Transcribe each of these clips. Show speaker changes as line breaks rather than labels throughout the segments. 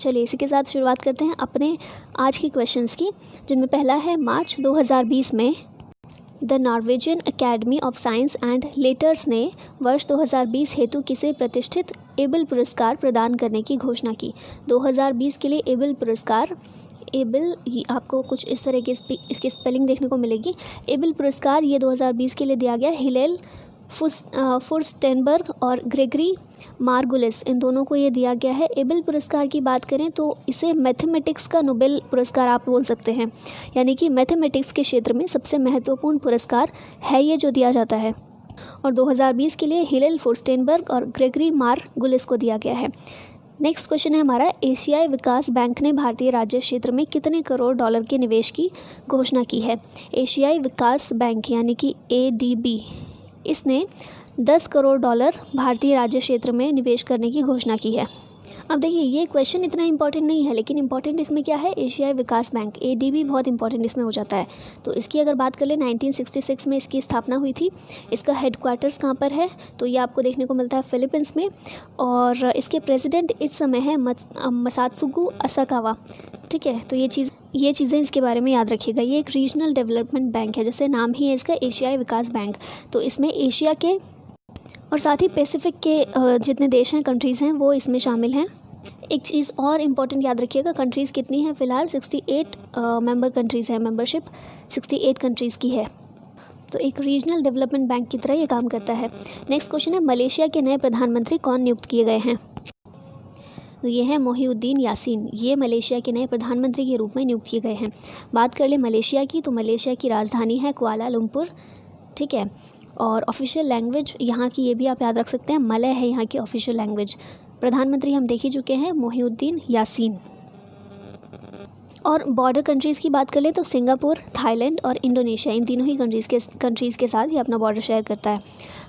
चलिए इसी के साथ शुरुआत करते हैं अपने आज के क्वेश्चंस की, जिनमें पहला है मार्च 2020 में the Norwegian academy of science and letters ने वर्ष 2020 हेतु किसे प्रतिष्ठित एबल पुरस्कार प्रदान करने की घोषणा की। 2020 के लिए एबल पुरस्कार, एबल आपको कुछ इस तरह की इसकी स्पेलिंग देखने को मिलेगी। एबल पुरस्कार ये 2020 के लिए दिया गया हिलेल फुर्स्टेनबर्ग और ग्रेगरी मार्गुलिस, इन दोनों को ये दिया गया है। एबल पुरस्कार की बात करें तो इसे मैथमेटिक्स का नोबेल पुरस्कार आप बोल सकते हैं, यानी कि मैथमेटिक्स के क्षेत्र में सबसे महत्वपूर्ण पुरस्कार है ये जो दिया जाता है। और 2020 के लिए हिलेल फुर्स्टेनबर्ग और ग्रेगरी मार्गुलिस को दिया गया है। नेक्स्ट क्वेश्चन है हमारा, एशियाई विकास बैंक ने भारतीय राज्य क्षेत्र में कितने करोड़ डॉलर के निवेश की घोषणा की है। एशियाई विकास बैंक यानी कि ADB, इसने 10 करोड़ डॉलर भारतीय राज्य क्षेत्र में निवेश करने की घोषणा की है। अब देखिए ये क्वेश्चन इतना इंपॉर्टेंट नहीं है, लेकिन इंपॉर्टेंट इसमें क्या है, एशियाई विकास बैंक ADB बहुत इंपॉर्टेंट इसमें हो जाता है। तो इसकी अगर बात कर ले 1966 में इसकी स्थापना हुई थी। इसका हेडक्वार्टर्स कहाँ पर है, तो ये आपको देखने को मिलता है फिलीपींस में। और इसके प्रेसिडेंट इस समय है मसात्सुगु असाकावा। ठीक है, तो ये चीज़ें इसके बारे में याद रखिएगा। ये एक रीजनल डेवलपमेंट बैंक है, जैसे नाम ही है इसका एशियाई विकास बैंक। तो इसमें एशिया के और साथ ही पैसिफिक के जितने देश हैं, कंट्रीज़ हैं, वो इसमें शामिल हैं। एक चीज़ और इम्पॉर्टेंट याद रखिएगा, कंट्रीज़ कितनी हैं, फ़िलहाल 68 मेंबर कंट्रीज़ हैं, मेंबरशिप 68 कंट्रीज़ की है। तो एक रीजनल डेवलपमेंट बैंक की तरह ये काम करता है। नेक्स्ट क्वेश्चन है, मलेशिया के नए प्रधानमंत्री कौन नियुक्त किए गए हैं। तो ये है मोहिउद्दीन यासीन, ये मलेशिया के नए प्रधानमंत्री के रूप में नियुक्त किए गए हैं। बात कर ले मलेशिया की, तो मलेशिया की राजधानी है कुआलालंपुर। ठीक है, और ऑफिशियल लैंग्वेज यहाँ की ये भी आप याद रख सकते हैं, मलय है यहाँ की ऑफिशियल लैंग्वेज। प्रधानमंत्री हम देख ही चुके हैं, मोहिउद्दीन यासीन। और बॉर्डर कंट्रीज़ की बात कर ले तो सिंगापुर, थाईलैंड और इंडोनेशिया, इन तीनों ही कंट्रीज़ के साथ ये अपना बॉर्डर शेयर करता है।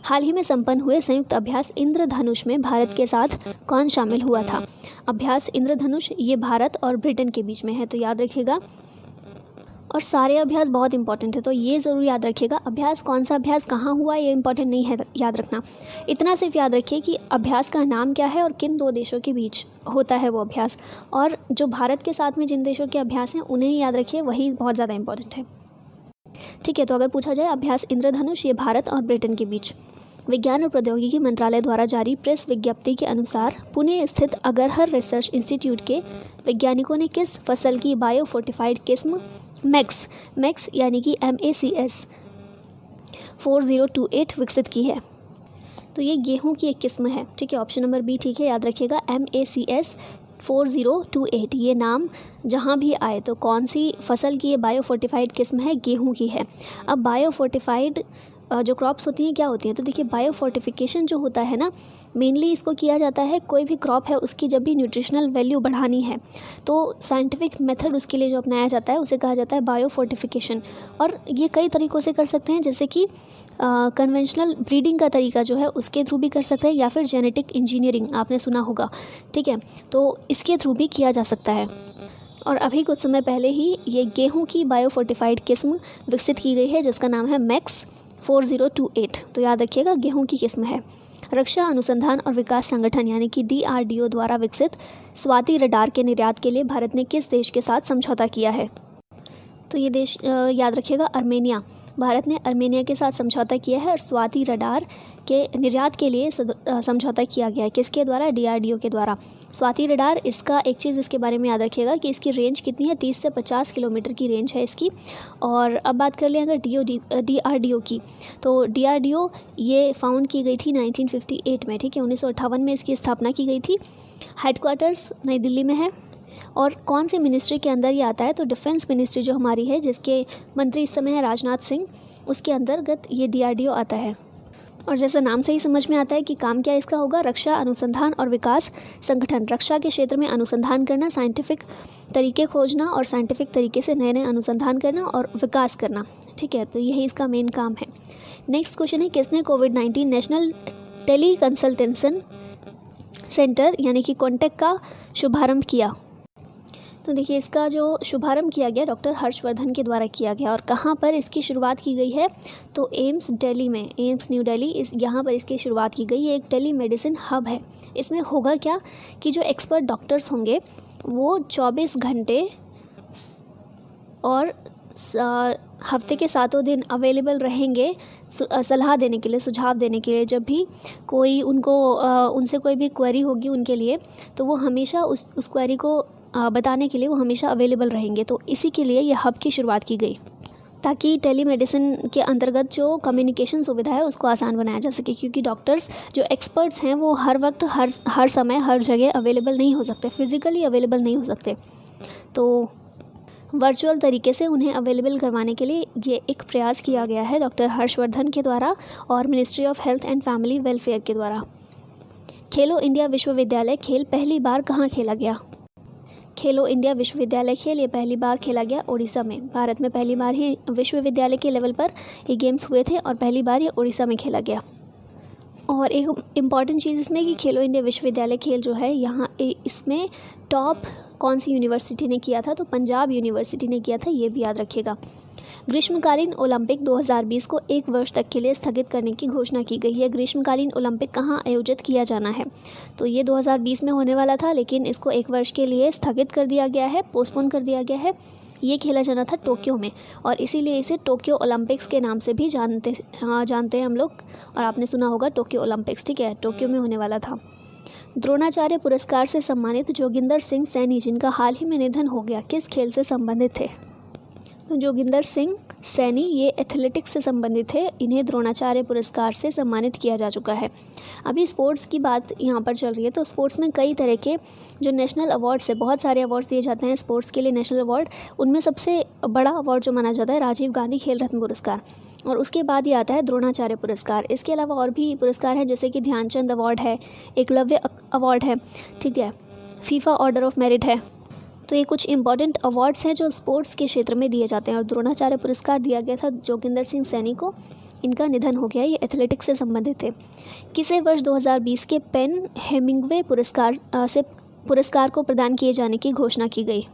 हाल ही में संपन्न हुए संयुक्त अभ्यास इंद्रधनुष में भारत के साथ कौन शामिल हुआ था। अभ्यास इंद्रधनुष ये भारत और ब्रिटेन के बीच में है, तो याद रखिएगा। और सारे अभ्यास बहुत इंपॉर्टेंट है, तो ये ज़रूर याद रखिएगा। अभ्यास कौन सा अभ्यास कहाँ हुआ ये इंपॉर्टेंट नहीं है याद रखना, इतना सिर्फ याद रखिए कि अभ्यास का नाम क्या है और किन दो देशों के बीच होता है वो अभ्यास। और जो भारत के साथ में जिन देशों के अभ्यास हैं उन्हें ही याद रखिए, वही बहुत ज़्यादा इंपॉर्टेंट है। ठीक है, तो अगर पूछा जाए अभ्यास इंद्रधनुष ये भारत और ब्रिटेन के बीच। विज्ञान और प्रौद्योगिकी मंत्रालय द्वारा जारी प्रेस विज्ञप्ति के अनुसार पुणे स्थित अगरहर रिसर्च इंस्टीट्यूट के वैज्ञानिकों ने किस फसल की बायोफोर्टिफाइड किस्म मैक्स यानी कि MACS 4028 विकसित की है। तो ये गेहूं की एक किस्म है। ठीक है, ऑप्शन नंबर बी ठीक है, याद रखिएगा MACS 4028। ये नाम जहाँ भी आए तो कौन सी फसल की ये बायोफोर्टिफाइड किस्म है, गेहूं की है। अब बायोफोर्टिफाइड जो क्रॉप्स होती हैं क्या होती हैं, तो देखिए बायोफोर्टिफिकेशन जो होता है ना, मेनली इसको किया जाता है, कोई भी क्रॉप है उसकी जब भी न्यूट्रिशनल वैल्यू बढ़ानी है तो साइंटिफिक मेथड उसके लिए जो अपनाया जाता है उसे कहा जाता है बायोफोर्टिफिकेशन। और ये कई तरीक़ों से कर सकते हैं, जैसे कि कन्वेंशनल ब्रीडिंग का तरीका जो है उसके थ्रू भी कर सकते हैं, या फिर जेनेटिक इंजीनियरिंग आपने सुना होगा। ठीक है, तो इसके थ्रू भी किया जा सकता है। और अभी कुछ समय पहले ही ये गेहूँ की बायोफोर्टिफाइड किस्म विकसित की गई है जिसका नाम है मैक्स 4028। तो याद रखिएगा गेहूं की किस्म है। रक्षा अनुसंधान और विकास संगठन यानी कि DRDO द्वारा विकसित स्वाति रडार के निर्यात के लिए भारत ने किस देश के साथ समझौता किया है। तो ये देश याद रखिएगा अर्मेनिया। भारत ने अर्मेनिया के साथ समझौता किया है और स्वाति रडार के निर्यात के लिए समझौता किया गया है। किसके द्वारा, DRDO के द्वारा। स्वाति रडार, इसका एक चीज़ इसके बारे में याद रखिएगा कि इसकी रेंज कितनी है, 30 से 50 किलोमीटर की रेंज है इसकी। और अब बात कर लें अगर DRDO की, तो DRDO ये फाउंड की गई थी 1958 में। ठीक है, 1958 में इसकी स्थापना की गई थी। हेडक्वार्टर्स नई दिल्ली में है। और कौन सी मिनिस्ट्री के अंदर ये आता है, तो डिफेंस मिनिस्ट्री जो हमारी है, जिसके मंत्री इस समय है राजनाथ सिंह, उसके अंतर्गत ये DRDO आता है। और जैसा नाम से ही समझ में आता है कि काम क्या इसका होगा, रक्षा अनुसंधान और विकास संगठन। रक्षा के क्षेत्र में अनुसंधान करना, साइंटिफिक तरीके खोजना और साइंटिफिक तरीके से नए नए अनुसंधान करना और विकास करना। ठीक है, तो यही इसका मेन काम है। नेक्स्ट क्वेश्चन है, किसने कोविड-19 नेशनल टेली कंसल्टेशन सेंटर यानी कि कॉन्टेक्ट का शुभारंभ किया। तो देखिए इसका जो शुभारंभ किया गया डॉक्टर हर्षवर्धन के द्वारा किया गया। और कहाँ पर इसकी शुरुआत की गई है, तो एम्स दिल्ली में, एम्स न्यू दिल्ली, यहाँ पर इसकी शुरुआत की गई। ये एक टेली मेडिसिन हब है। इसमें होगा क्या कि जो एक्सपर्ट डॉक्टर्स होंगे वो 24 घंटे और हफ्ते के 7 दिन अवेलेबल रहेंगे सलाह देने के लिए, सुझाव देने के लिए। जब भी कोई उनसे कोई भी क्वेरी होगी उनके लिए, तो वो हमेशा उस क्वेरी को बताने के लिए वो हमेशा अवेलेबल रहेंगे। तो इसी के लिए ये हब की शुरुआत की गई, ताकि टेलीमेडिसिन के अंतर्गत जो कम्युनिकेशन सुविधा है उसको आसान बनाया जा सके, क्योंकि डॉक्टर्स जो एक्सपर्ट्स हैं वो हर वक्त हर समय हर जगह अवेलेबल नहीं हो सकते, फिज़िकली अवेलेबल नहीं हो सकते। तो वर्चुअल तरीके से उन्हें अवेलेबल करवाने के लिए ये एक प्रयास किया गया है डॉक्टर हर्षवर्धन के द्वारा और ministry of health and family welfare के द्वारा। खेलो इंडिया विश्वविद्यालय खेल पहली बार कहाँ खेला गया? खेलो इंडिया विश्वविद्यालय खेल ये पहली बार खेला गया उड़ीसा में। भारत में पहली बार ही विश्वविद्यालय के लेवल पर ये गेम्स हुए थे और पहली बार ये उड़ीसा में खेला गया। और एक इम्पॉर्टेंट चीज़ इसमें कि खेलो इंडिया विश्वविद्यालय खेल जो है यहाँ इसमें टॉप कौन सी यूनिवर्सिटी ने किया था? तो पंजाब यूनिवर्सिटी ने किया था, ये भी याद रखिएगा। ग्रीष्मकालीन ओलंपिक 2020 को 1 वर्ष तक के लिए स्थगित करने की घोषणा की गई है। ग्रीष्मकालीन ओलंपिक कहाँ आयोजित किया जाना है? तो ये 2020 में होने वाला था, लेकिन इसको 1 वर्ष के लिए स्थगित कर दिया गया है, पोस्टपोन कर दिया गया है। ये खेला जाना था टोक्यो में, और इसीलिए इसे टोक्यो ओलंपिक्स के नाम से भी जानते हैं हम लोग। और आपने सुना होगा टोक्यो ओलंपिक्स, ठीक है, टोक्यो में होने वाला था। द्रोणाचार्य पुरस्कार से सम्मानित जोगिंदर सिंह सैनी, जिनका हाल ही में निधन हो गया, किस खेल से संबंधित थे? तो जोगिंदर सिंह सैनी ये एथलेटिक्स से संबंधित थे, इन्हें द्रोणाचार्य पुरस्कार से सम्मानित किया जा चुका है। अभी स्पोर्ट्स की बात यहाँ पर चल रही है, तो स्पोर्ट्स में कई तरह के जो नेशनल अवार्ड्स है, बहुत सारे अवार्ड्स दिए जाते हैं स्पोर्ट्स के लिए, नेशनल अवार्ड। उनमें सबसे बड़ा अवार्ड जो माना जाता है राजीव गांधी खेल रत्न पुरस्कार, और उसके बाद ये आता है द्रोणाचार्य पुरस्कार। इसके अलावा और भी पुरस्कार हैं, जैसे कि ध्यानचंद अवार्ड है, एकलव्य अवार्ड है, ठीक है, फीफा ऑर्डर ऑफ मेरिट है। तो ये कुछ इंपॉर्टेंट अवार्ड्स हैं जो स्पोर्ट्स के क्षेत्र में दिए जाते हैं। और द्रोणाचार्य पुरस्कार दिया गया था जोगिंदर सिंह सैनी को, इनका निधन हो गया। ये एथलेटिक्स से संबंधित थे। किसे वर्ष 2020 के पेन हेमिंगवे पुरस्कार को प्रदान किए जाने की घोषणा की गई?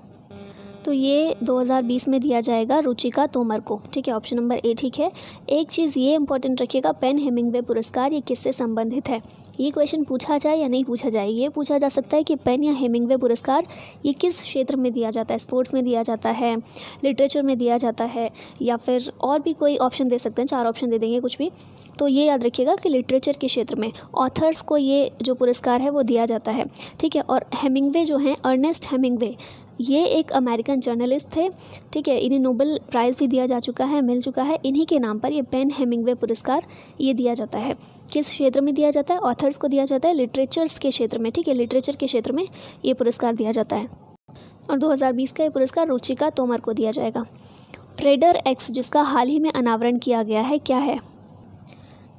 तो ये 2020 में दिया जाएगा रुचिका तोमर को, ठीक है, ऑप्शन नंबर ए ठीक है। एक चीज़ ये इंपॉर्टेंट रखिएगा, पेन हेमिंगवे पुरस्कार ये किससे संबंधित है? ये क्वेश्चन पूछा जाए या नहीं पूछा जाए, ये पूछा जा सकता है कि पेन या हेमिंगवे पुरस्कार ये किस क्षेत्र में दिया जाता है? स्पोर्ट्स में दिया जाता है, लिटरेचर में दिया जाता है, या फिर और भी कोई ऑप्शन दे सकते हैं, 4 ऑप्शन दे देंगे कुछ भी। तो ये याद रखिएगा कि लिटरेचर के क्षेत्र में ऑथर्स को ये जो पुरस्कार है वो दिया जाता है, ठीक है। और हेमिंगवे जो हैं, अर्नेस्ट हेमिंगवे, ये एक अमेरिकन जर्नलिस्ट थे, ठीक है, इन्हें नोबेल प्राइज़ भी दिया जा चुका है, मिल चुका है। इन्हीं के नाम पर ये पेन हेमिंगवे पुरस्कार ये दिया जाता है। किस क्षेत्र में दिया जाता है? ऑथर्स को दिया जाता है लिटरेचर्स के क्षेत्र में, ठीक है, लिटरेचर के क्षेत्र में ये पुरस्कार दिया जाता है। और 2020 का ये पुरस्कार रुचिका तोमर को दिया जाएगा। रेडर एक्स, जिसका हाल ही में अनावरण किया गया है, क्या है?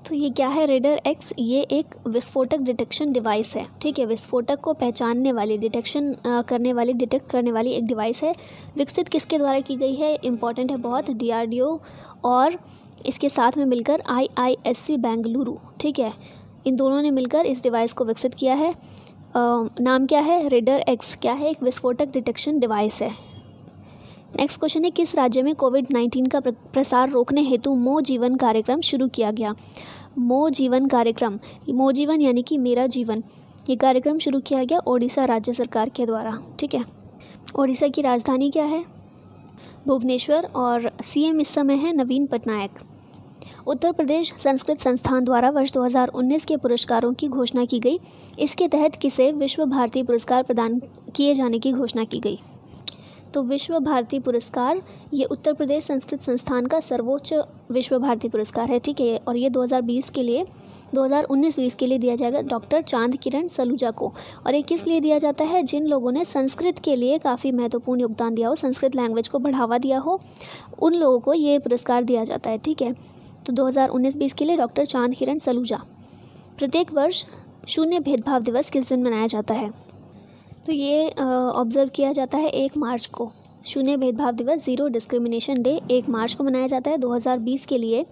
तो ये क्या है रेडर एक्स? ये एक विस्फोटक डिटेक्शन डिवाइस है, ठीक है, विस्फोटक को पहचानने वाली, डिटेक्ट करने वाली एक डिवाइस है। विकसित किसके द्वारा की गई है? इंपॉर्टेंट है बहुत, DRDO और इसके साथ में मिलकर IISc बेंगलुरु, ठीक है, इन दोनों ने मिलकर इस डिवाइस को विकसित किया है। नाम क्या है? रेडर एक्स क्या है? एक विस्फोटक डिटेक्शन डिवाइस है। नेक्स्ट क्वेश्चन है, किस राज्य में कोविड-19 का प्रसार रोकने हेतु मो जीवन कार्यक्रम शुरू किया गया? मो जीवन कार्यक्रम, मो जीवन यानी कि मेरा जीवन, ये कार्यक्रम शुरू किया गया ओडिशा राज्य सरकार के द्वारा, ठीक है। ओडिशा की राजधानी क्या है? भुवनेश्वर, और CM इस समय है नवीन पटनायक। उत्तर प्रदेश संस्कृत संस्थान द्वारा वर्ष 2019 के पुरस्कारों की घोषणा की गई। इसके तहत किसे विश्व भारती पुरस्कार प्रदान किए जाने की घोषणा की गई? तो विश्व भारती पुरस्कार ये उत्तर प्रदेश संस्कृत संस्थान का सर्वोच्च विश्व भारती पुरस्कार है, ठीक है, और ये 2020 के लिए 2019-20 के लिए दिया जाएगा डॉक्टर चांद किरण सलूजा को। और ये किस लिए दिया जाता है? जिन लोगों ने संस्कृत के लिए काफ़ी महत्वपूर्ण योगदान दिया हो, संस्कृत लैंग्वेज को बढ़ावा दिया हो, उन लोगों को ये पुरस्कार दिया जाता है, ठीक है। तो 2019-20 के लिए डॉक्टर चांद किरण सलूजा। प्रत्येक वर्ष शून्य भेदभाव दिवस किस दिन मनाया जाता है? तो ये ऑब्ज़र्व किया जाता है 1 मार्च को। शून्य भेदभाव दिवस, ज़ीरो डिस्क्रिमिनेशन डे 1 मार्च को मनाया जाता है। 2020 के लिए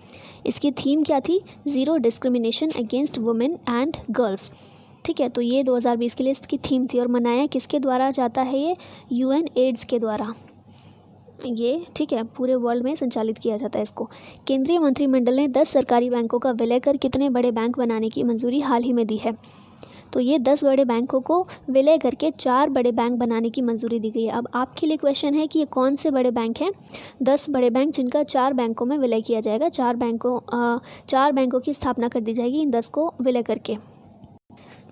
इसकी थीम क्या थी? Zero discrimination against women and girls, ठीक है। तो ये 2020 के लिए इसकी थीम थी। और मनाया किसके द्वारा जाता है? ये UN एड्स के द्वारा, ये ठीक है, पूरे वर्ल्ड में संचालित किया जाता है इसको। केंद्रीय मंत्रिमंडल ने 10 सरकारी बैंकों का विलय कर कितने बड़े बैंक बनाने की मंजूरी हाल ही में दी है? तो ये 10 बड़े बैंकों को विलय करके 4 बड़े बैंक बनाने की मंजूरी दी गई है। अब आपके लिए क्वेश्चन है कि ये कौन से बड़े बैंक हैं? 10 बड़े बैंक जिनका 4 बैंकों में विलय किया जाएगा। 4 बैंकों की स्थापना कर दी जाएगी इन 10 को विलय करके।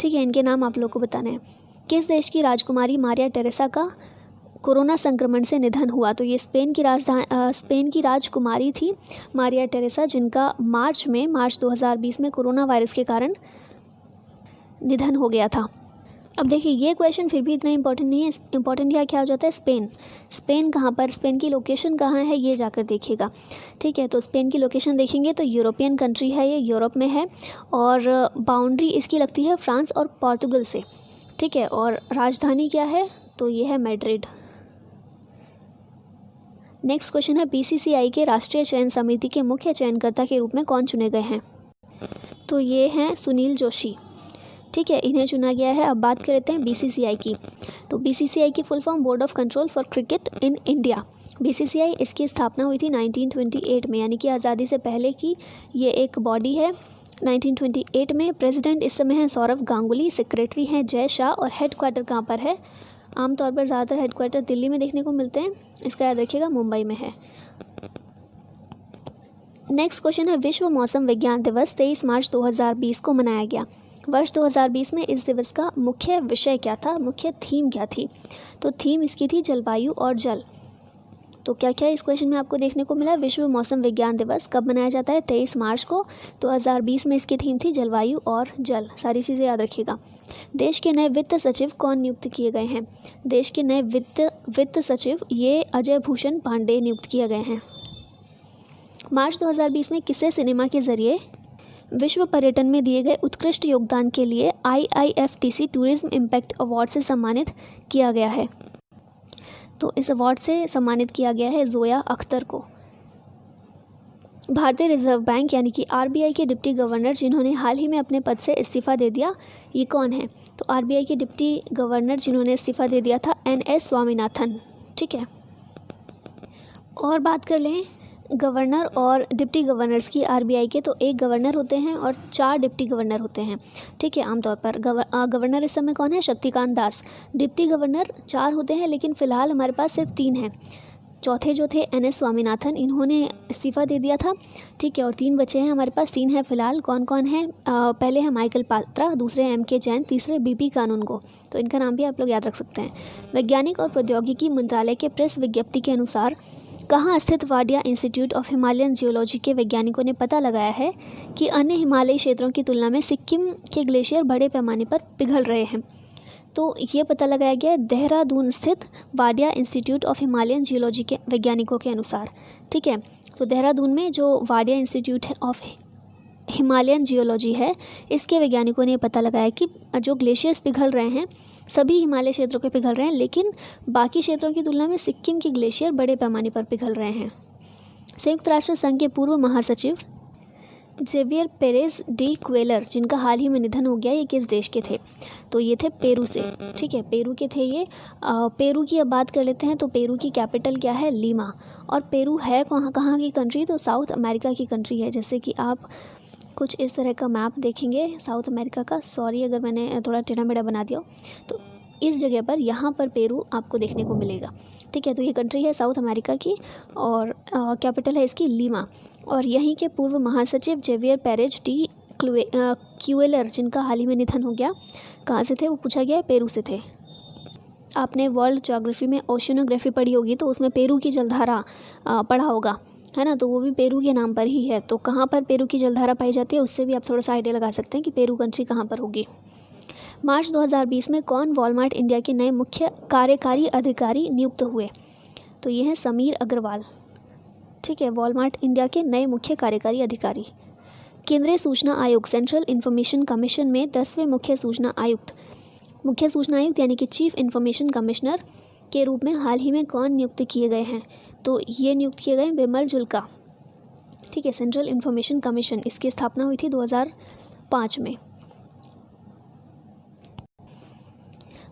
ठीक है, इनके नाम आप लोग को बताने हैं। किस देश की राजकुमारी मारिया टेरेसा का कोरोना संक्रमण से निधन हुआ? तो ये स्पेन की राजकुमारी थी मारिया टेरेसा, जिनका मार्च 2020 में कोरोना वायरस के कारण निधन हो गया था। अब देखिए, ये क्वेश्चन फिर भी इतना इंपॉर्टेंट नहीं है। इंपॉर्टेंट क्या हो जाता है? स्पेन कहाँ पर, स्पेन की लोकेशन कहाँ है, ये जाकर देखिएगा। ठीक है, तो स्पेन की लोकेशन देखेंगे तो यूरोपियन कंट्री है, ये यूरोप में है और बाउंड्री इसकी लगती है फ्रांस और पोर्तुगल से। ठीक है, और राजधानी क्या है? तो ये है मैड्रिड। नेक्स्ट क्वेश्चन है, बीसीसीआई के राष्ट्रीय चयन समिति के मुख्य चयनकर्ता के रूप में कौन चुने गए हैं? तो ये हैं सुनील जोशी। ठीक है, इन्हें चुना गया है। अब बात कर लेते हैं बीसीसीआई की। तो बीसीसीआई की full form board of control for cricket in India. BCCI इसकी स्थापना हुई थी 1928 में, यानी कि आज़ादी से पहले की ये एक बॉडी है। 1928 में प्रेसिडेंट इस समय है सौरव गांगुली, सेक्रेटरी हैं जय शाह और हेडक्वार्टर कहाँ पर है? आमतौर पर ज़्यादातर हेडक्वार्टर दिल्ली में देखने को मिलते हैं, इसका याद रखिएगा, मुंबई में है। नेक्स्ट क्वेश्चन है, विश्व मौसम विज्ञान दिवस 23 मार्च 2020 को मनाया गया। वर्ष 2020 में इस दिवस का मुख्य विषय क्या था, मुख्य थीम क्या थी? तो थीम इसकी थी जलवायु और जल। तो क्या क्या इस क्वेश्चन में आपको देखने को मिला? विश्व मौसम विज्ञान दिवस कब मनाया जाता है? 23 मार्च को। 2020 में इसकी थीम थी जलवायु और जल। सारी चीज़ें याद रखिएगा। देश के नए वित्त सचिव कौन नियुक्त किए गए हैं? देश के नए वित्त सचिव ये अजय भूषण पांडे नियुक्त किए गए हैं। मार्च 2020 में किसे सिनेमा के जरिए विश्व पर्यटन में दिए गए उत्कृष्ट योगदान के लिए IIFTC टूरिज्म इम्पैक्ट अवार्ड से सम्मानित किया गया है? तो इस अवार्ड से सम्मानित किया गया है जोया अख्तर को। भारतीय रिजर्व बैंक यानी कि RBI के डिप्टी गवर्नर जिन्होंने हाल ही में अपने पद से इस्तीफ़ा दे दिया, ये कौन है? तो RBI के डिप्टी गवर्नर जिन्होंने इस्तीफ़ा दे दिया था NS स्वामीनाथन। ठीक है, और बात कर लें गवर्नर और डिप्टी गवर्नर्स की RBI के। तो एक गवर्नर होते हैं और 4 डिप्टी गवर्नर होते हैं। ठीक है, आमतौर पर गवर्नर इस समय कौन है? शक्तिकांत दास। डिप्टी गवर्नर 4 होते हैं, लेकिन फ़िलहाल हमारे पास सिर्फ 3 हैं। चौथे जो थे NS स्वामीनाथन, इन्होंने इस्तीफ़ा दे दिया था। ठीक है, और 3 बचे हैं हमारे पास। 3 हैं फ़िलहाल, कौन कौन है? पहले है माइकल पात्रा, दूसरे MK जैन, तीसरे BP कानूनगो। तो इनका नाम भी आप लोग याद रख सकते हैं। वैज्ञानिक और प्रौद्योगिकी मंत्रालय के प्रेस विज्ञप्ति के अनुसार कहाँ स्थित Wadia institute of Himalayan geology के वैज्ञानिकों ने पता लगाया है कि अन्य हिमालयी क्षेत्रों की तुलना में सिक्किम के ग्लेशियर बड़े पैमाने पर पिघल रहे हैं? तो ये पता लगाया गया है देहरादून स्थित Wadia institute of Himalayan geology के वैज्ञानिकों के अनुसार। ठीक है, तो देहरादून में जो Wadia institute of Himalayan geology है, इसके वैज्ञानिकों ने पता लगाया कि जो ग्लेशियर्स पिघल रहे हैं सभी हिमालय क्षेत्रों के पिघल रहे हैं, लेकिन बाकी क्षेत्रों की तुलना में सिक्किम के ग्लेशियर बड़े पैमाने पर पिघल रहे हैं। संयुक्त राष्ट्र संघ के पूर्व महासचिव जेवियर पेरेज डी क्वेलर, जिनका हाल ही में निधन हो गया, ये किस देश के थे? तो ये थे पेरू से। ठीक है, पेरू के थे ये। पेरू की अब बात कर लेते हैं। तो पेरू की कैपिटल क्या है? लीमा। और पेरू है कहाँ की कंट्री? तो साउथ अमेरिका की कंट्री है। जैसे कि आप कुछ इस तरह का मैप देखेंगे साउथ अमेरिका का, सॉरी अगर मैंने थोड़ा टेढ़ा मेढ़ा बना दिया हो, तो इस जगह पर यहाँ पर पेरू आपको देखने को मिलेगा। ठीक है, तो ये कंट्री है साउथ अमेरिका की और कैपिटल है इसकी लीमा। और यहीं के पूर्व महासचिव जेवियर पेरेज डी क्वेलर, जिनका हाल ही में निधन हो गया, कहाँ से थे? वो पूछा गया है, पेरू से थे। आपने वर्ल्ड ज्योग्राफी में ओशिनोग्राफी पढ़ी होगी, तो उसमें पेरू की जलधारा पढ़ा होगा, है ना? तो वो भी पेरू के नाम पर ही है। तो कहाँ पर पेरू की जलधारा पाई जाती है, उससे भी आप थोड़ा सा आइडिया लगा सकते हैं कि पेरू कंट्री कहाँ पर होगी। मार्च 2020 में कौन वॉलमार्ट इंडिया के नए मुख्य कार्यकारी अधिकारी नियुक्त हुए? तो ये हैं समीर अग्रवाल। ठीक है, वॉलमार्ट इंडिया के नए मुख्य कार्यकारी अधिकारी। केंद्रीय सूचना आयोग सेंट्रल इन्फॉर्मेशन कमीशन में 10वें मुख्य सूचना आयुक्त यानी कि चीफ इन्फॉर्मेशन कमिश्नर के रूप में हाल ही में कौन नियुक्त किए गए हैं? तो ये नियुक्त किए गए बिमल जुल्का। ठीक है, सेंट्रल इन्फॉर्मेशन कमीशन, इसकी स्थापना हुई थी 2005 में।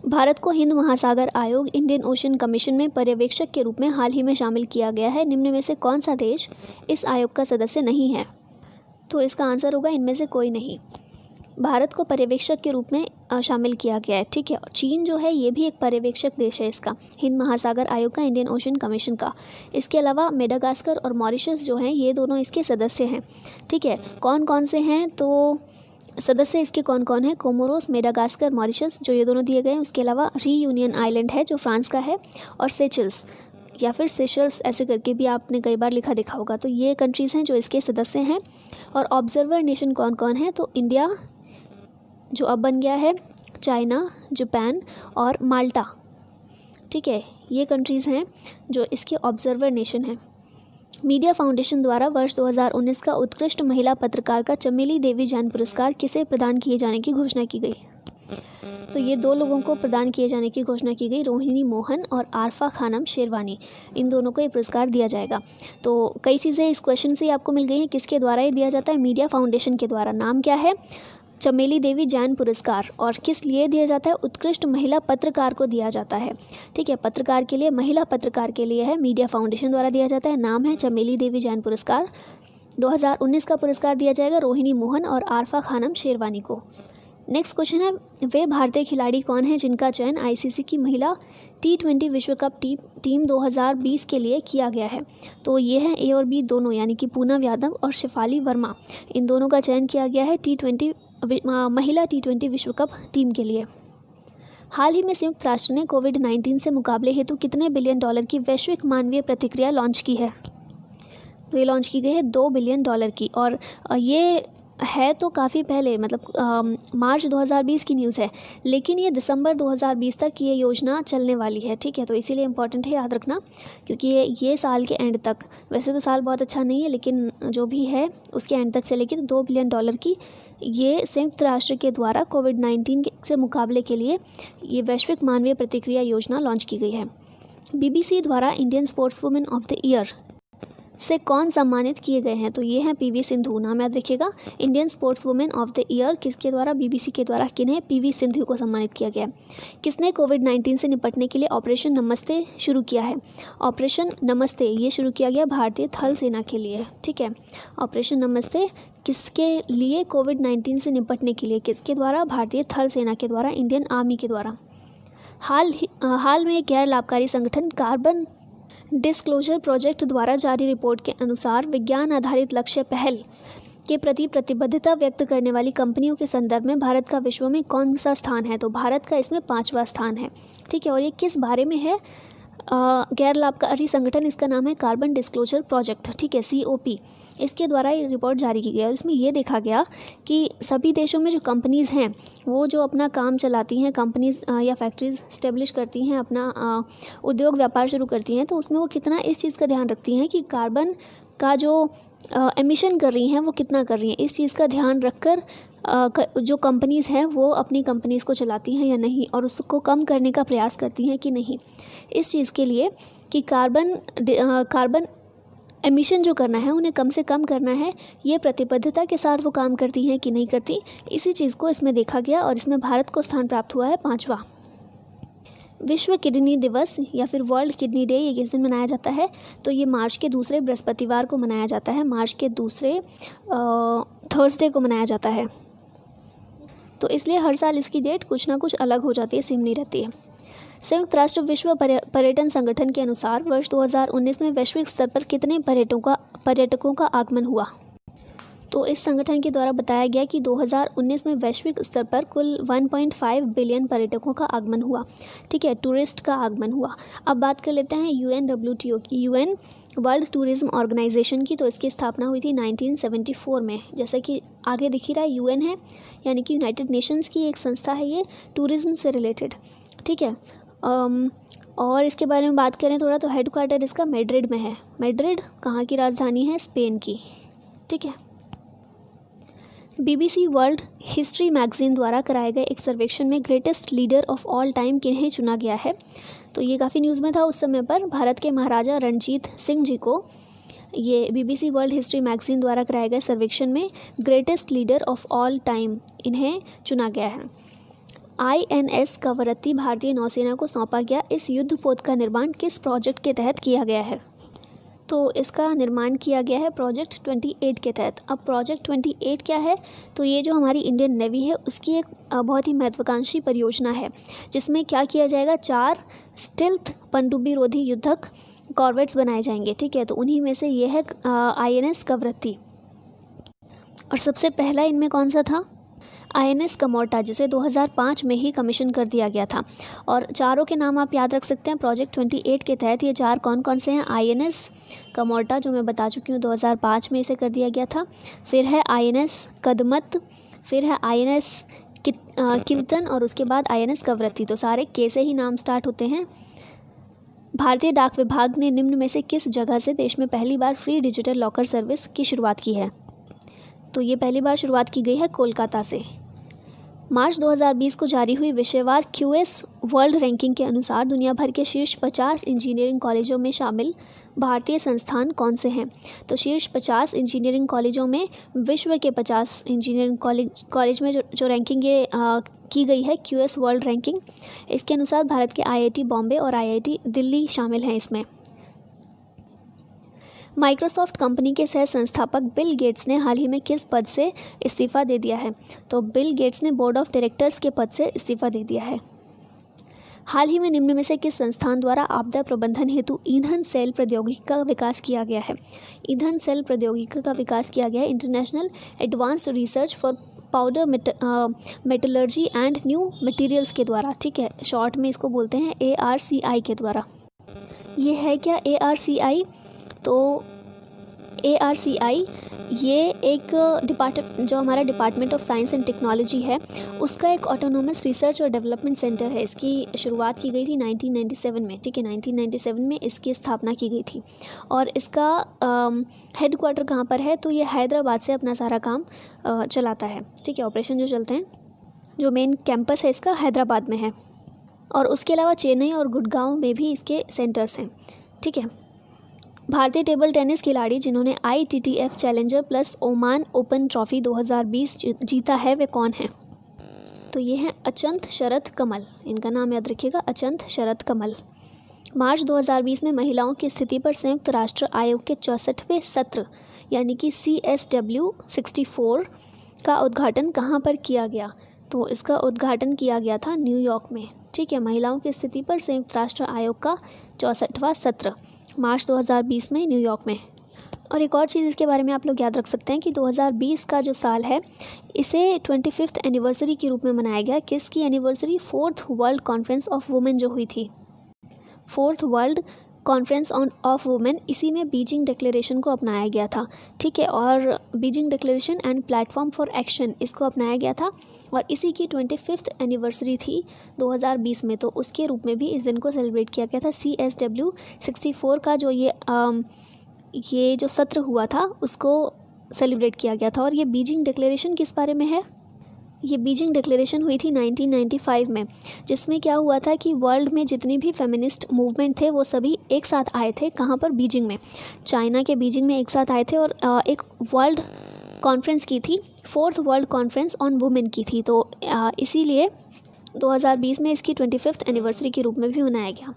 भारत को हिंद महासागर आयोग इंडियन ओशन कमीशन में पर्यवेक्षक के रूप में हाल ही में शामिल किया गया है। निम्न में से कौन सा देश इस आयोग का सदस्य नहीं है? तो इसका आंसर होगा इनमें से कोई नहीं। भारत को पर्यवेक्षक के रूप में शामिल किया गया है। ठीक है, और चीन जो है ये भी एक पर्यवेक्षक देश है इसका, हिंद महासागर आयोग का, इंडियन ओशन कमीशन का। इसके अलावा मेडागास्कर और मॉरिशस जो हैं ये दोनों इसके सदस्य हैं। ठीक है, कौन कौन से हैं तो सदस्य इसके कौन कौन है, कोमोरोस, मेडागास्कर, मॉरिशस जो ये दोनों दिए गए हैं। उसके अलावा रीयूनियन आइलैंड है जो फ्रांस का है, और सेचल्स या फिर सेशल्स ऐसे करके भी आपने कई बार लिखा देखा होगा। तो ये कंट्रीज़ हैं जो इसके सदस्य हैं। और ऑब्जर्वर नेशन कौन कौन है तो इंडिया जो अब बन गया है, चाइना, जापान और माल्टा। ठीक है, ये कंट्रीज़ हैं जो इसके ऑब्जर्वर नेशन हैं। मीडिया फाउंडेशन द्वारा वर्ष 2019 का उत्कृष्ट महिला पत्रकार का चमेली देवी जैन पुरस्कार किसे प्रदान किए जाने की घोषणा की गई। तो ये 2 लोगों को प्रदान किए जाने की घोषणा की गई, रोहिणी मोहन और आरफा खानम शेरवानी। इन दोनों को ये पुरस्कार दिया जाएगा। तो कई चीज़ें इस क्वेश्चन से आपको मिल गई हैं। किसके द्वारा ये दिया जाता है, मीडिया फाउंडेशन के द्वारा। नाम क्या है, चमेली देवी जैन पुरस्कार। और किस लिए दिया जाता है, उत्कृष्ट महिला पत्रकार को दिया जाता है। ठीक है, पत्रकार के लिए, महिला पत्रकार के लिए है, मीडिया फाउंडेशन द्वारा दिया जाता है। नाम है चमेली देवी जैन पुरस्कार। 2019 का पुरस्कार दिया जाएगा रोहिणी मोहन और आरफा खानम शेरवानी को। नेक्स्ट क्वेश्चन है, वे भारतीय खिलाड़ी कौन हैं जिनका चयन आईसीसी की महिला T20 विश्व कप टीम 2020 के लिए किया गया है। तो ये हैं ए और बी दोनों, यानी कि पूनम यादव और शेफाली वर्मा। इन दोनों का चयन किया गया है महिला T20 विश्व कप टीम के लिए। हाल ही में संयुक्त राष्ट्र ने कोविड-19 से मुकाबले हेतु कितने बिलियन डॉलर की वैश्विक मानवीय प्रतिक्रिया लॉन्च की है। तो ये लॉन्च की गई है 2 बिलियन डॉलर की। और ये है तो काफ़ी पहले, मतलब मार्च 2020 की न्यूज़ है, लेकिन ये दिसंबर 2020 तक ये योजना चलने वाली है। ठीक है, तो इसीलिए इम्पॉर्टेंट है याद रखना, क्योंकि ये साल के एंड तक, वैसे तो साल बहुत अच्छा नहीं है लेकिन जो भी है उसके एंड तक चलेगी। तो 2 बिलियन डॉलर की ये संयुक्त राष्ट्र के द्वारा कोविड-19 से मुकाबले के लिए ये वैश्विक मानवीय प्रतिक्रिया योजना लॉन्च की गई है। BBC द्वारा Indian sports women of the year से कौन सम्मानित किए गए हैं। तो ये हैं PV सिंधु। नाम याद रखिएगा, Indian sports women of the year किसके द्वारा, BBC के द्वारा। किन्हें, PV सिंधु को सम्मानित किया गया। किसने कोविड-19 से निपटने के लिए ऑपरेशन नमस्ते शुरू किया है। ऑपरेशन नमस्ते ये शुरू किया गया भारतीय थल सेना के लिए। ठीक है, ऑपरेशन नमस्ते किसके लिए, कोविड-19 से निपटने के लिए। किसके द्वारा, भारतीय थल सेना के द्वारा, इंडियन आर्मी के द्वारा। हाल में गैर लाभकारी संगठन कार्बन डिस्क्लोजर प्रोजेक्ट द्वारा जारी रिपोर्ट के अनुसार विज्ञान आधारित लक्ष्य पहल के प्रति प्रतिबद्धता व्यक्त करने वाली कंपनियों के संदर्भ में भारत का विश्व में कौन सा स्थान है। तो भारत का इसमें 5वां स्थान है। ठीक है, और ये किस बारे में है, गैर लाभकारी संगठन, इसका नाम है कार्बन डिस्क्लोजर प्रोजेक्ट। ठीक है, COP, इसके द्वारा ये रिपोर्ट जारी की गई और इसमें ये देखा गया कि सभी देशों में जो कंपनीज़ हैं वो जो अपना काम चलाती हैं, कंपनीज़ या फैक्ट्रीज़ स्टेब्लिश करती हैं, अपना उद्योग व्यापार शुरू करती हैं, तो उसमें वो कितना इस चीज़ का ध्यान रखती हैं कि कार्बन का जो एमिशन कर रही हैं वो कितना कर रही हैं। इस चीज़ का ध्यान रखकर जो कंपनीज़ हैं वो अपनी कंपनीज़ को चलाती हैं या नहीं, और उसको कम करने का प्रयास करती हैं कि नहीं। इस चीज़ के लिए कि कार्बन एमिशन जो करना है उन्हें कम से कम करना है, ये प्रतिबद्धता के साथ वो काम करती हैं कि नहीं करती, इसी चीज़ को इसमें देखा गया और इसमें भारत को स्थान प्राप्त हुआ है 5वां। विश्व किडनी दिवस या फिर वर्ल्ड किडनी डे ये किस दिन मनाया जाता है। तो ये मार्च के दूसरे बृहस्पतिवार को मनाया जाता है, मार्च के दूसरे थर्सडे को मनाया जाता है। तो इसलिए हर साल इसकी डेट कुछ ना कुछ अलग हो जाती है, सेम नहीं रहती है। संयुक्त राष्ट्र विश्व पर्यटन संगठन के अनुसार वर्ष 2019 में वैश्विक स्तर पर कितने पर्यटकों का आगमन हुआ। तो इस संगठन के द्वारा बताया गया कि 2019 में वैश्विक स्तर पर कुल 1.5 बिलियन पर्यटकों का आगमन हुआ। ठीक है, टूरिस्ट का आगमन हुआ। अब बात कर लेते हैं UNWTO की, UN वर्ल्ड टूरिज्म ऑर्गेनाइजेशन की। तो इसकी स्थापना हुई थी 1974 में। जैसे कि आगे दिख ही रहा है, UN है, यानी कि यूनाइटेड नेशंस की एक संस्था है ये, टूरिज्म से रिलेटेड। ठीक है, और इसके बारे में बात करें थोड़ा, तो हेडक्वार्टर इसका मैड्रिड में है। मैड्रिड कहाँ की राजधानी है, स्पेन की। ठीक है, BBC वर्ल्ड हिस्ट्री मैगजीन द्वारा कराए गए एक सर्वेक्षण में greatest leader of all time किन्हें चुना गया है। तो ये काफ़ी न्यूज़ में था उस समय पर। भारत के महाराजा रणजीत सिंह जी को ये BBC वर्ल्ड हिस्ट्री मैगजीन द्वारा कराए गए सर्वेक्षण में greatest leader of all time इन्हें चुना गया है। INS कवरत्ती भारतीय नौसेना को सौंपा गया इस युद्धपोत का निर्माण किस प्रोजेक्ट के तहत किया गया है। तो इसका निर्माण किया गया है प्रोजेक्ट 28 के तहत। अब प्रोजेक्ट 28 क्या है, तो ये जो हमारी इंडियन नेवी है उसकी एक बहुत ही महत्वाकांक्षी परियोजना है, जिसमें क्या किया जाएगा, 4 स्टेल्थ पनडुब्बी रोधी युद्धक कॉर्वेट्स बनाए जाएंगे। ठीक है, तो उन्हीं में से ये है INS कवरत्ती। और सबसे पहला इनमें कौन सा था, INS कमोर्टा, जिसे 2005 में ही कमीशन कर दिया गया था। और चारों के नाम आप याद रख सकते हैं प्रोजेक्ट 28 के तहत। ये 4 कौन कौन से हैं, INS कमोर्टा जो मैं बता चुकी हूँ 2005 में इसे कर दिया गया था, फिर है INS कदमत, फिर है INS किल्तन और उसके बाद INS कवरत्ती। तो सारे के से ही नाम स्टार्ट होते हैं। भारतीय डाक विभाग ने निम्न में से किस जगह से देश में पहली बार फ्री डिजिटल लॉकर सर्विस की शुरुआत की है, तो ये पहली बार शुरुआत की गई है कोलकाता से। मार्च 2020 को जारी हुई विषयवार QS वर्ल्ड रैंकिंग के अनुसार दुनिया भर के शीर्ष 50 इंजीनियरिंग कॉलेजों में शामिल भारतीय संस्थान कौन से हैं, तो शीर्ष 50 इंजीनियरिंग कॉलेजों में विश्व के 50 इंजीनियरिंग कॉलेज में जो रैंकिंग ये की गई है QS वर्ल्ड रैंकिंग, इसके अनुसार भारत के IIT बॉम्बे और IIT दिल्ली शामिल हैं इसमें। माइक्रोसॉफ्ट कंपनी के सह संस्थापक बिल गेट्स ने हाल ही में किस पद से इस्तीफ़ा दे दिया है, तो बिल गेट्स ने बोर्ड ऑफ डायरेक्टर्स के पद से इस्तीफ़ा दे दिया है। हाल ही में निम्न में से किस संस्थान द्वारा आपदा प्रबंधन हेतु ईंधन सेल प्रौद्योगिकी का विकास किया गया है, ईंधन सेल प्रौद्योगिकी का विकास किया गया है international advanced research for powder metallurgy and new materials के द्वारा। ठीक है, शॉर्ट में इसको बोलते हैं ARCI के द्वारा। ये है क्या ARCI, तो ARCI ये एक जो हमारा department of science and technology है उसका एक ऑटोनोमस रिसर्च और डेवलपमेंट सेंटर है। इसकी शुरुआत की गई थी 1997 में। ठीक है, 1997 में इसकी स्थापना की गई थी और इसका हेडक्वार्टर कहाँ पर है, तो ये हैदराबाद से अपना सारा काम चलाता है। ठीक है, ऑपरेशन जो चलते हैं, जो मेन कैंपस है इसका हैदराबाद में है और उसके अलावा चेन्नई और गुड़गांव में भी इसके सेंटर्स हैं। ठीक है, भारतीय टेबल टेनिस खिलाड़ी जिन्होंने ITTF challenger plus Oman open trophy 2020 जीता है वे कौन हैं, तो ये हैं अचंत शरद कमल। इनका नाम याद रखिएगा, अचंत शरद कमल। मार्च 2020 में महिलाओं की स्थिति पर संयुक्त राष्ट्र आयोग के 64वें सत्र यानी कि CSW 64 का उद्घाटन कहाँ पर किया गया, तो इसका उद्घाटन किया गया था न्यूयॉर्क में। ठीक है, महिलाओं की स्थिति पर संयुक्त राष्ट्र आयोग का 64वां सत्र मार्च 2020 में न्यूयॉर्क में। और एक और चीज़ इसके बारे में आप लोग याद रख सकते हैं कि 2020 का जो साल है इसे 25th एनिवर्सरी के रूप में मनाया गया। किसकी anniversary, 4th world conference of women जो हुई थी, 4th world conference of women, इसी में बीजिंग डिक्लेरेशन को अपनाया गया था। ठीक है, और Beijing declaration and platform for action इसको अपनाया गया था और इसी की 25th एनिवर्सरी थी 2020 में, तो उसके रूप में भी इस दिन को सेलिब्रेट किया गया था। CSW 64 का जो ये जो सत्र हुआ था उसको सेलिब्रेट किया गया था। और ये बीजिंग डिक्लेरेशन किस बारे में है, ये बीजिंग डिक्लेरेशन हुई थी 1995 में, जिसमें क्या हुआ था कि वर्ल्ड में जितनी भी फेमिनिस्ट मूवमेंट थे वो सभी एक साथ आए थे। कहाँ पर, बीजिंग में, चाइना के बीजिंग में एक साथ आए थे और एक वर्ल्ड कॉन्फ्रेंस की थी, 4th world conference on women की थी। तो इसीलिए 2020 में इसकी 25th एनिवर्सरी के रूप में भी मनाया गया।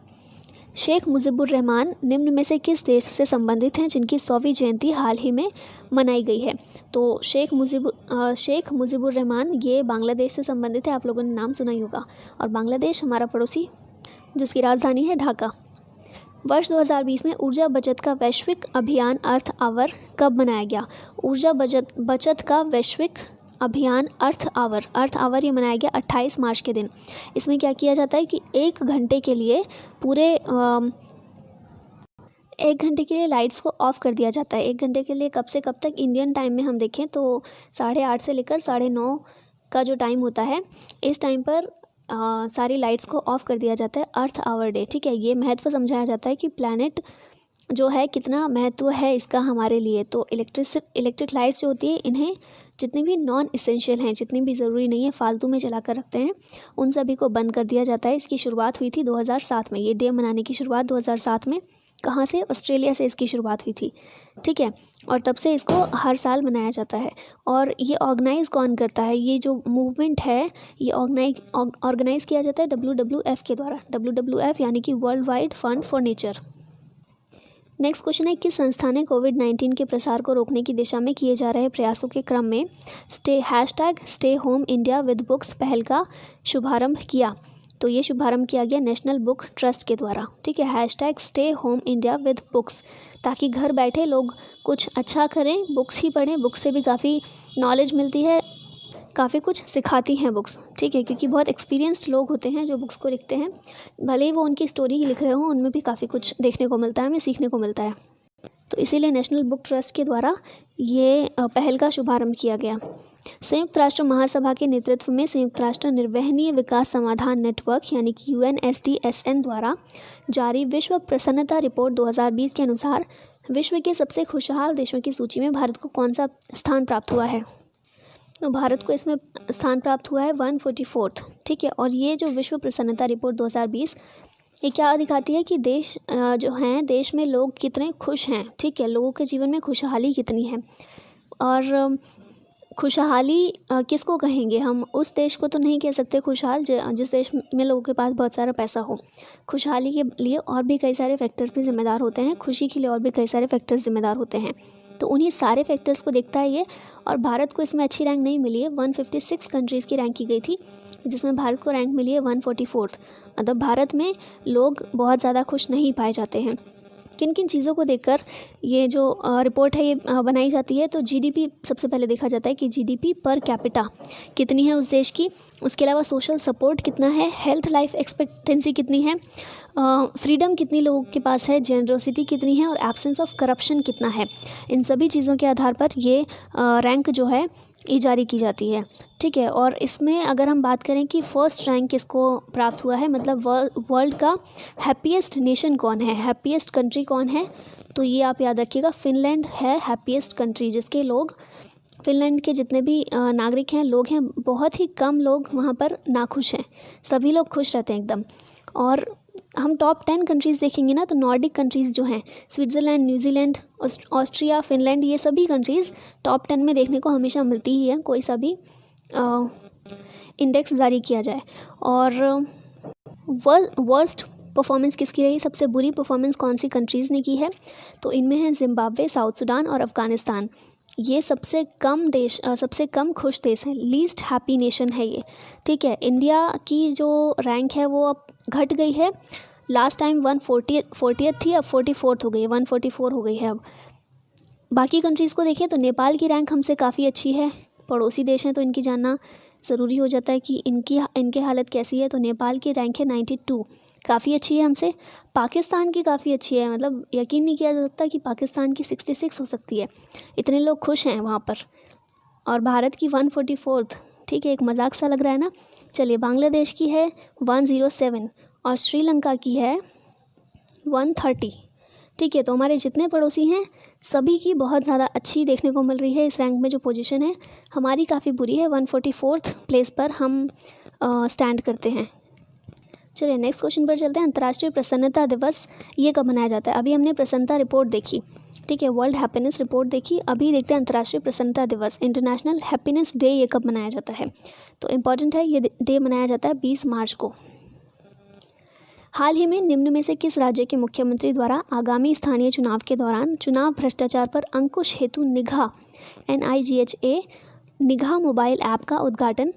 शेख मुजीबुर रहमान निम्न में से किस देश से संबंधित हैं जिनकी 100वीं जयंती हाल ही में मनाई गई है, तो शेख मुजीबुर रहमान ये बांग्लादेश से संबंधित है। आप लोगों ने नाम सुना ही होगा, और बांग्लादेश हमारा पड़ोसी जिसकी राजधानी है ढाका। वर्ष 2020 में ऊर्जा बचत का वैश्विक अभियान अर्थ आवर कब मनाया गया, ऊर्जा बचत का वैश्विक अभियान अर्थ आवर ये मनाया गया 28 मार्च के दिन। इसमें क्या किया जाता है कि 1 घंटे के लिए पूरे 1 घंटे के लिए लाइट्स को ऑफ़ कर दिया जाता है। 1 घंटे के लिए कब से कब तक, इंडियन टाइम में हम देखें तो 8:30 से लेकर 9:30 का जो टाइम होता है, इस टाइम पर सारी लाइट्स को ऑफ़ कर दिया जाता है अर्थ आवर डे। ठीक है, ये महत्व समझाया जाता है कि प्लैनेट जो है कितना महत्व है इसका हमारे लिए। तो इलेक्ट्रिक लाइट्स जो होती है इन्हें जितनी भी नॉन इसेंशियल हैं, जितनी भी ज़रूरी नहीं है, फालतू में जला कर रखते हैं, उन सभी को बंद कर दिया जाता है। इसकी शुरुआत हुई थी 2007 में। ये डे मनाने की शुरुआत 2007 में कहाँ से, ऑस्ट्रेलिया से इसकी शुरुआत हुई थी। ठीक है, और तब से इसको हर साल मनाया जाता है। और ये ऑर्गेनाइज़ कौन करता है, ये जो मूवमेंट है ये ऑर्गेनाइज़ किया जाता है WWF के द्वारा। WWF यानी कि world wide fund for nature. Next question है, किस संस्था ने कोविड-19 के प्रसार को रोकने की दिशा में किए जा रहे प्रयासों के क्रम में stay home India with books पहल का शुभारंभ किया? तो ये शुभारंभ किया गया नेशनल बुक ट्रस्ट के द्वारा। ठीक है, stay home India with books, ताकि घर बैठे लोग कुछ अच्छा करें, बुक्स ही पढ़ें। बुक्स से भी काफ़ी नॉलेज मिलती है, काफ़ी कुछ सिखाती हैं बुक्स। ठीक है, क्योंकि बहुत एक्सपीरियंस्ड लोग होते हैं जो बुक्स को लिखते हैं, भले ही वो उनकी स्टोरी ही लिख रहे हों, उनमें भी काफ़ी कुछ देखने को मिलता है, हमें सीखने को मिलता है। तो इसीलिए नेशनल बुक ट्रस्ट के द्वारा ये पहल का शुभारंभ किया गया। संयुक्त राष्ट्र महासभा के नेतृत्व में संयुक्त राष्ट्र निर्वहनीय विकास समाधान नेटवर्क यानी कि UNSDSN द्वारा जारी विश्व प्रसन्नता रिपोर्ट 2020 के अनुसार विश्व के सबसे खुशहाल देशों की सूची में भारत को कौन सा स्थान प्राप्त हुआ है? तो भारत को इसमें स्थान प्राप्त हुआ है 144। ठीक है, और ये जो विश्व प्रसन्नता रिपोर्ट 2020 ये क्या दिखाती है कि देश जो हैं, देश में लोग कितने खुश हैं। ठीक है, लोगों के जीवन में खुशहाली कितनी है। और खुशहाली किसको कहेंगे हम? उस देश को तो नहीं कह सकते खुशहाल जिस देश में लोगों के पास बहुत सारा पैसा हो। खुशहाली के लिए और भी कई सारे फैक्टर्स भी जिम्मेदार होते हैं, खुशी के लिए और भी कई सारे फैक्टर्स जिम्मेदार होते हैं। तो उन्हीं सारे फैक्टर्स को देखता है ये, और भारत को इसमें अच्छी रैंक नहीं मिली है। 156 कंट्रीज़ की रैंक की गई थी, जिसमें भारत को रैंक मिली है 144। मतलब भारत में लोग बहुत ज़्यादा खुश नहीं पाए जाते हैं। किन किन चीज़ों को देखकर ये जो रिपोर्ट है ये बनाई जाती है? तो GDP सबसे पहले देखा जाता है कि GDP पर कैपिटा कितनी है उस देश की। उसके अलावा सोशल सपोर्ट कितना है, हेल्थ लाइफ एक्सपेक्टेंसी कितनी है, फ्रीडम कितनी लोगों के पास है, जेनरोसिटी कितनी है, और एब्सेंस ऑफ करप्शन कितना है। इन सभी चीज़ों के आधार पर ये रैंक जो है ये जारी की जाती है। ठीक है, और इसमें अगर हम बात करें कि फ़र्स्ट रैंक किसको प्राप्त हुआ है, मतलब वर्ल्ड का हैप्पीएस्ट नेशन कौन है, हैप्पीएस्ट कंट्री कौन है, तो ये आप याद रखिएगा, फिनलैंड है हैप्पीएस्ट कंट्री, जिसके लोग, फिनलैंड के जितने भी नागरिक हैं, लोग हैं, बहुत ही कम लोग वहाँ पर नाखुश हैं, सभी लोग खुश रहते हैं एकदम। और हम टॉप 10 कंट्रीज़ देखेंगे ना, तो नॉर्डिक कंट्रीज़ जो हैं, स्विट्ज़रलैंड, न्यूजीलैंड, ऑस्ट्रिया, फिनलैंड, ये सभी कंट्रीज़ टॉप 10 में देखने को हमेशा मिलती ही है, कोई सा भी इंडेक्स जारी किया जाए। और वर्स्ट परफॉर्मेंस किसकी रही, सबसे बुरी परफॉर्मेंस कौन सी कंट्रीज़ ने की है? तो इनमें है जिम्बाब्वे, साउथ सूडान और अफ़गानिस्तान। ये सबसे कम खुश देश हैं, लीस्ट हैप्पी नेशन है ये। ठीक है, इंडिया की जो रैंक है वो अब घट गई है। लास्ट टाइम 140 थी, अब 44 हो गई है, 144 हो गई है अब। बाकी कंट्रीज़ को देखें तो नेपाल की रैंक हमसे काफ़ी अच्छी है, पड़ोसी देश हैं तो इनकी जानना ज़रूरी हो जाता है कि इनकी हालत कैसी है। तो नेपाल की रैंक है 92, काफ़ी अच्छी है हमसे। पाकिस्तान की काफ़ी अच्छी है, मतलब यकीन नहीं किया जा सकता कि पाकिस्तान की 66 हो सकती है, इतने लोग खुश हैं वहाँ पर। और भारत की 144। ठीक है, एक मजाक सा लग रहा है ना। चलिए, बांग्लादेश की है 107 और श्रीलंका की है 130। ठीक है, तो हमारे जितने पड़ोसी हैं सभी की बहुत ज़्यादा अच्छी देखने को मिल रही है। इस रैंक में जो पोजीशन है हमारी काफ़ी बुरी है, 144 प्लेस पर हम स्टैंड करते हैं। चलिए नेक्स्ट क्वेश्चन पर चलते हैं। अंतर्राष्ट्रीय प्रसन्नता दिवस ये कब मनाया जाता है? अभी हमने प्रसन्नता रिपोर्ट देखी, ठीक है, वर्ल्ड हैप्पीनेस रिपोर्ट देखी। अभी देखते हैं अंतर्राष्ट्रीय प्रसन्नता दिवस, इंटरनेशनल हैप्पीनेस डे, ये कब मनाया जाता है? तो इम्पॉर्टेंट है, ये डे मनाया जाता है 20 मार्च को। हाल ही में निम्न में से किस राज्य के मुख्यमंत्री द्वारा आगामी स्थानीय चुनाव के दौरान चुनाव भ्रष्टाचार पर अंकुश हेतु निगाह NIGHA निगाह मोबाइल ऐप का उद्घाटन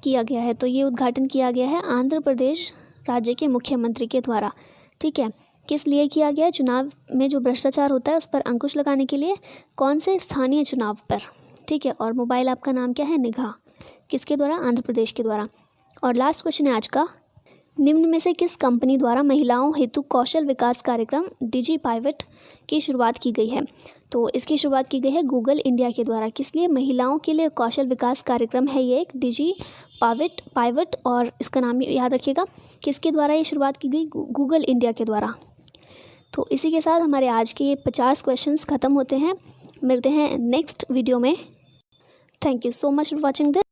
किया गया है? तो ये उद्घाटन किया गया है आंध्र प्रदेश राज्य के मुख्यमंत्री के द्वारा। ठीक है, किस लिए किया गया? चुनाव में जो भ्रष्टाचार होता है उस पर अंकुश लगाने के लिए। कौन से स्थानीय चुनाव पर? ठीक है, और मोबाइल ऐप का नाम क्या है? निगाह। किसके द्वारा? आंध्र प्रदेश के द्वारा। और लास्ट क्वेश्चन है आज का, निम्न में से किस कंपनी द्वारा महिलाओं हेतु कौशल विकास कार्यक्रम डिजी पाइवट की शुरुआत की गई है? तो इसकी शुरुआत की गई है गूगल इंडिया के द्वारा। किस लिए? महिलाओं के लिए कौशल विकास कार्यक्रम है ये, एक डिजी पाइवट, और इसका नाम याद रखिएगा। किसके द्वारा ये शुरुआत की गई? गूगल इंडिया के द्वारा। तो इसी के साथ हमारे आज के 50 क्वेश्चंस ख़त्म होते हैं। मिलते हैं नेक्स्ट वीडियो में। Thank you so much for watching this.